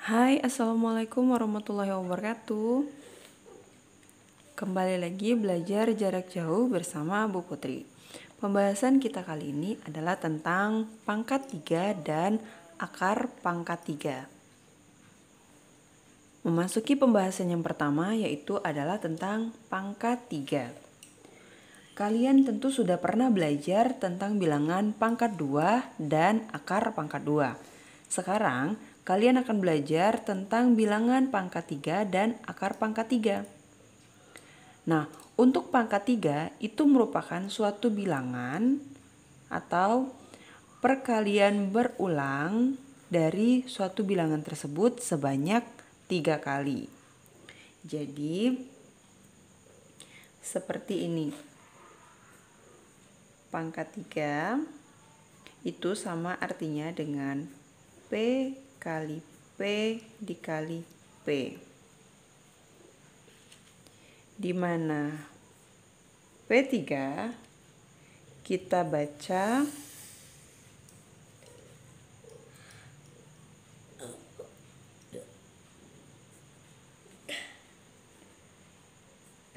Hai, Assalamualaikum warahmatullahi wabarakatuh. Kembali lagi belajar jarak jauh bersama Bu Putri. Pembahasan kita kali ini adalah tentang pangkat 3 dan akar pangkat 3. Memasuki pembahasan yang pertama yaitu adalah tentang pangkat 3. Kalian tentu sudah pernah belajar tentang bilangan pangkat 2 dan akar pangkat 2. Sekarang kalian akan belajar tentang bilangan pangkat 3 dan akar pangkat 3. Nah, untuk pangkat 3 itu merupakan suatu bilangan atau perkalian berulang dari suatu bilangan tersebut sebanyak 3 kali. Jadi, seperti ini. Pangkat 3 itu sama artinya dengan P kali P dikali P. Di mana P3 kita baca P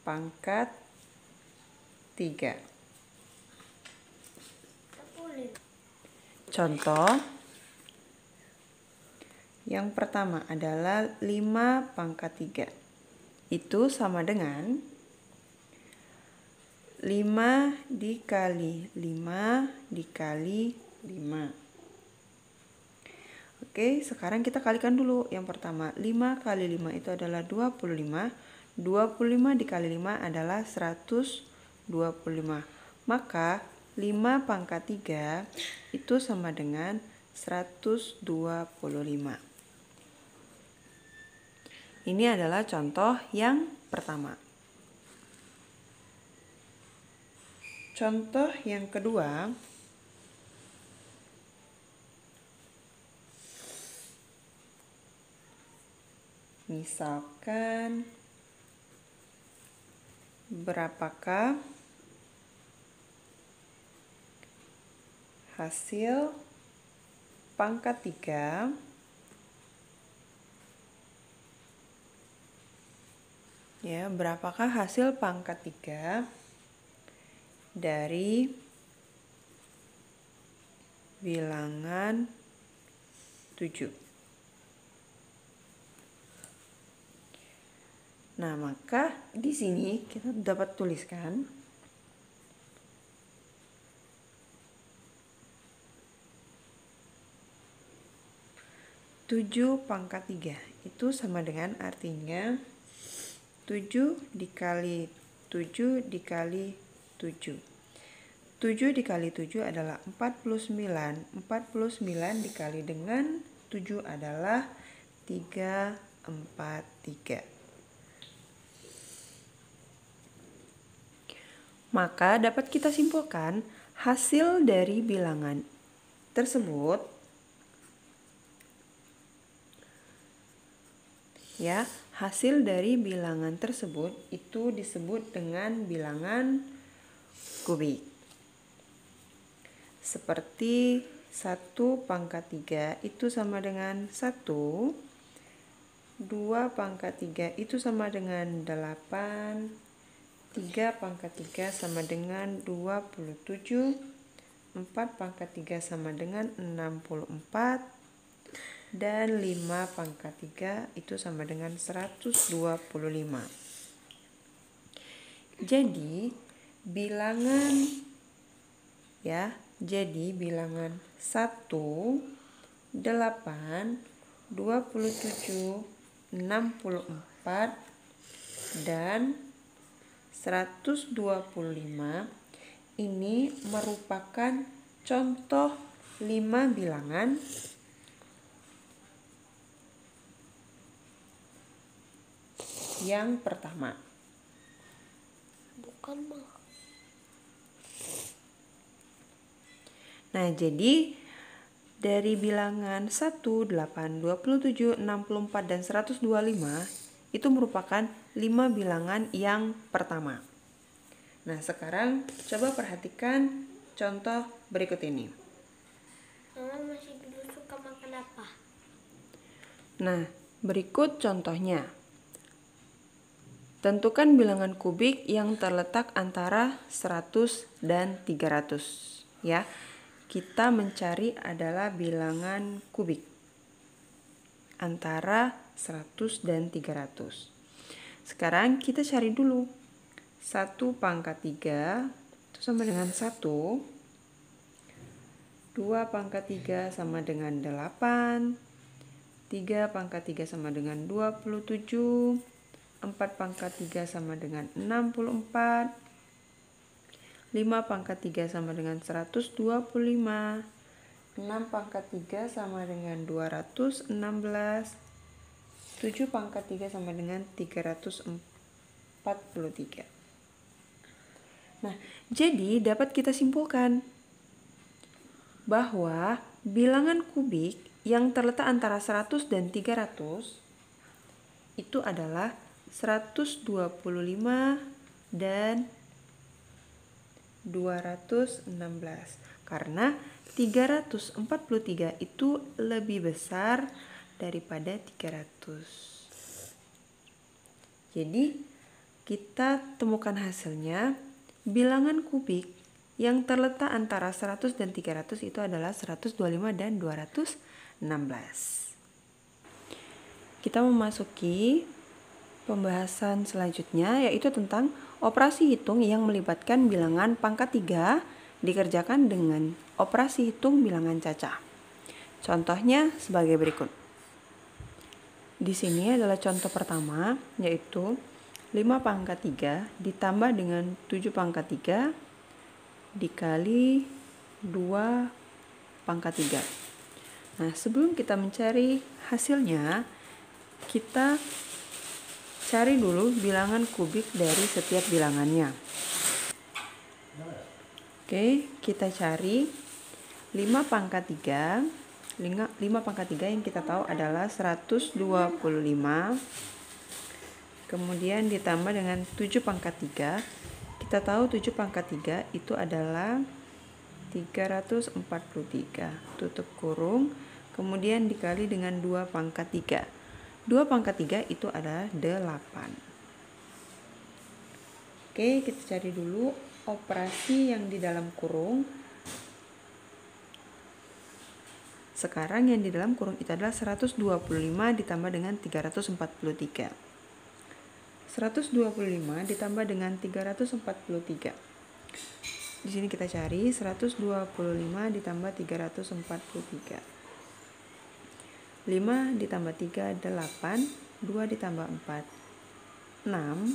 pangkat 3. Contoh yang pertama adalah 5 pangkat 3. Itu sama dengan 5 dikali 5 dikali 5. Oke, sekarang kita kalikan dulu. Yang pertama, 5 kali 5 itu adalah 25. 25 dikali 5 adalah 125. Maka 5 pangkat 3 itu sama dengan 125. Ini adalah contoh yang pertama. Contoh yang kedua, misalkan berapakah hasil pangkat 3 berapakah hasil pangkat 3 dari bilangan 7. Nah, maka di sini kita dapat tuliskan 7 pangkat 3 itu sama dengan artinya 7 dikali 7 dikali 7. 7 dikali 7 adalah 49. 49 dikali dengan 7 adalah 343. Maka dapat kita simpulkan hasil dari bilangan tersebut hasil dari bilangan tersebut itu disebut dengan bilangan kubik. Seperti 1 pangkat 3 itu sama dengan 1, 2 pangkat 3 itu sama dengan 8, 3 pangkat 3 sama dengan 27, 4 pangkat 3 sama dengan 64, dan 5 pangkat 3 itu sama dengan 125. Jadi bilangan 1, 8, 27, 64, dan 125 ini merupakan contoh 5 bilangan yang pertama. Nah, jadi dari bilangan 1, 8, 27, 64, dan 125 itu merupakan 5 bilangan yang pertama. Nah, sekarang coba perhatikan contoh berikut ini. masih dulu suka makan apa? Nah, berikut contohnya. Tentukan bilangan kubik yang terletak antara 100 dan 300. Ya, kita mencari adalah bilangan kubik antara 100 dan 300. Sekarang kita cari dulu. 1 pangkat 3 itu sama dengan 1. 2 pangkat 3 sama dengan 8. 3 pangkat 3 sama dengan 27. 4 pangkat 3 sama dengan 64. 5 pangkat 3 sama dengan 125. 6 pangkat 3 sama dengan 216. 7 pangkat 3 sama dengan 343. Nah, jadi dapat kita simpulkan bahwa bilangan kubik yang terletak antara 100 dan 300 itu adalah 125 dan 216. Karena 343 itu lebih besar daripada 300. Jadi, kita temukan hasilnya. Bilangan kubik yang terletak antara 100 dan 300 itu adalah 125 dan 216. Kita memasuki pembahasan selanjutnya, yaitu tentang operasi hitung yang melibatkan bilangan pangkat 3 dikerjakan dengan operasi hitung bilangan cacah. Contohnya sebagai berikut. Di sini adalah contoh pertama, yaitu 5 pangkat 3 ditambah dengan 7 pangkat 3 dikali 2 pangkat 3. Nah, sebelum kita mencari hasilnya, kita cari dulu bilangan kubik dari setiap bilangannya. Oke, kita cari 5 pangkat 3. 5 pangkat 3 yang kita tahu adalah 125. Kemudian ditambah dengan 7 pangkat 3. Kita tahu 7 pangkat 3 itu adalah 343. Tutup kurung. Kemudian dikali dengan 2 pangkat 3. 2 pangkat 3 itu adalah 8. Oke, kita cari dulu operasi yang di dalam kurung. Sekarang yang di dalam kurung itu adalah 125 ditambah dengan 343. 125 ditambah dengan 343. Di sini kita cari 125 ditambah 343. 5 ditambah 3, 8. 2 ditambah 4, 6.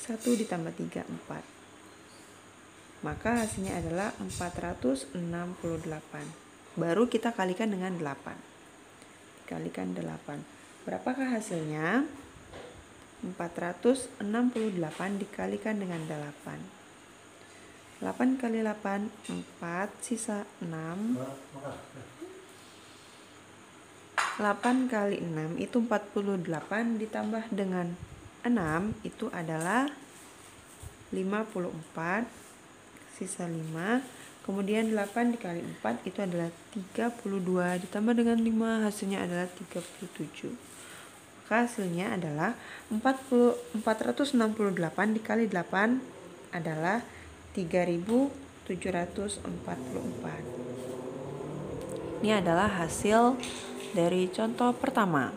1 ditambah 3, 4. Maka hasilnya adalah 468. Baru kita kalikan dengan 8. Dikalikan 8. Berapakah hasilnya? 468 dikalikan dengan 8. 8 kali 8, 4, sisa 6. 8 kali 6 itu 48 ditambah dengan 6 itu adalah 54, sisa 5. Kemudian 8 dikali 4 itu adalah 32 ditambah dengan 5 hasilnya adalah 37. Maka hasilnya adalah 468 dikali 8 adalah 3744. Ini adalah hasil dari contoh pertama.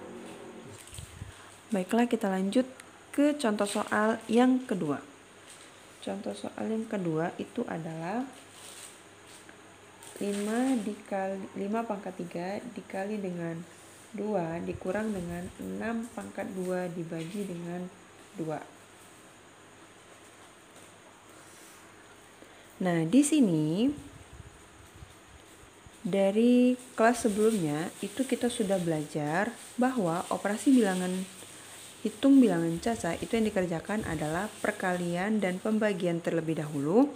Baiklah, kita lanjut ke contoh soal yang kedua. Contoh soal yang kedua itu adalah 5 pangkat 3 dikali dengan 2 dikurang dengan 6 pangkat 2 dibagi dengan 2. Nah, di sini dari kelas sebelumnya itu kita sudah belajar bahwa operasi hitung bilangan cacah itu yang dikerjakan adalah perkalian dan pembagian terlebih dahulu,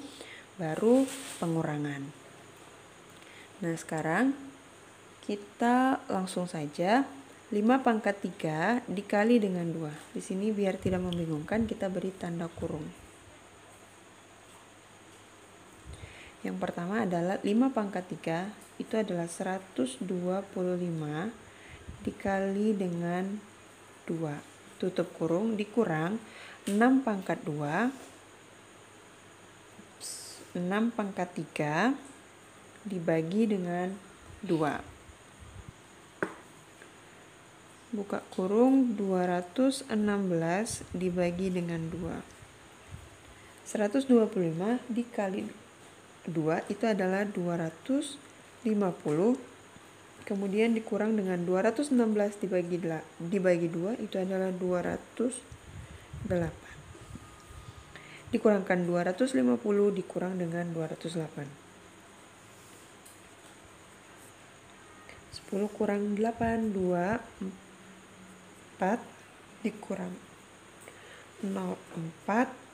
baru pengurangan. Nah, sekarang kita langsung saja 5 pangkat 3 dikali dengan 2. Di sini biar tidak membingungkan kita beri tanda kurung. Yang pertama adalah 5 pangkat 3 itu adalah 125 dikali dengan 2. Tutup kurung dikurang 6 pangkat 2. 6 pangkat 3 dibagi dengan 2. Buka kurung 216 dibagi dengan 2. 125 dikali 2 itu adalah 250. Kemudian dikurang dengan 216 dibagi 2 itu adalah 208. Dikurangkan 250 dikurang dengan 208. 10 kurang 8, 2, 4 dikurang 0, 4.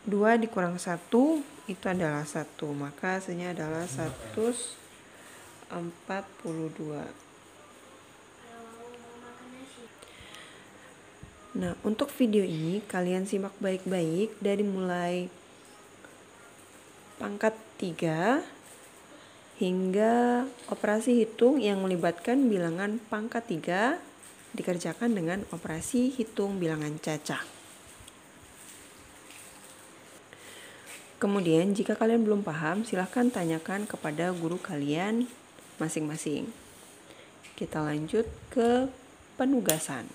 2 dikurang 1 itu adalah 1, maka hasilnya adalah 142. Nah, untuk video ini kalian simak baik-baik dari mulai pangkat 3 hingga operasi hitung yang melibatkan bilangan pangkat 3 dikerjakan dengan operasi hitung bilangan cacah. Kemudian jika kalian belum paham, silahkan tanyakan kepada guru kalian masing-masing. Kita lanjut ke penugasan.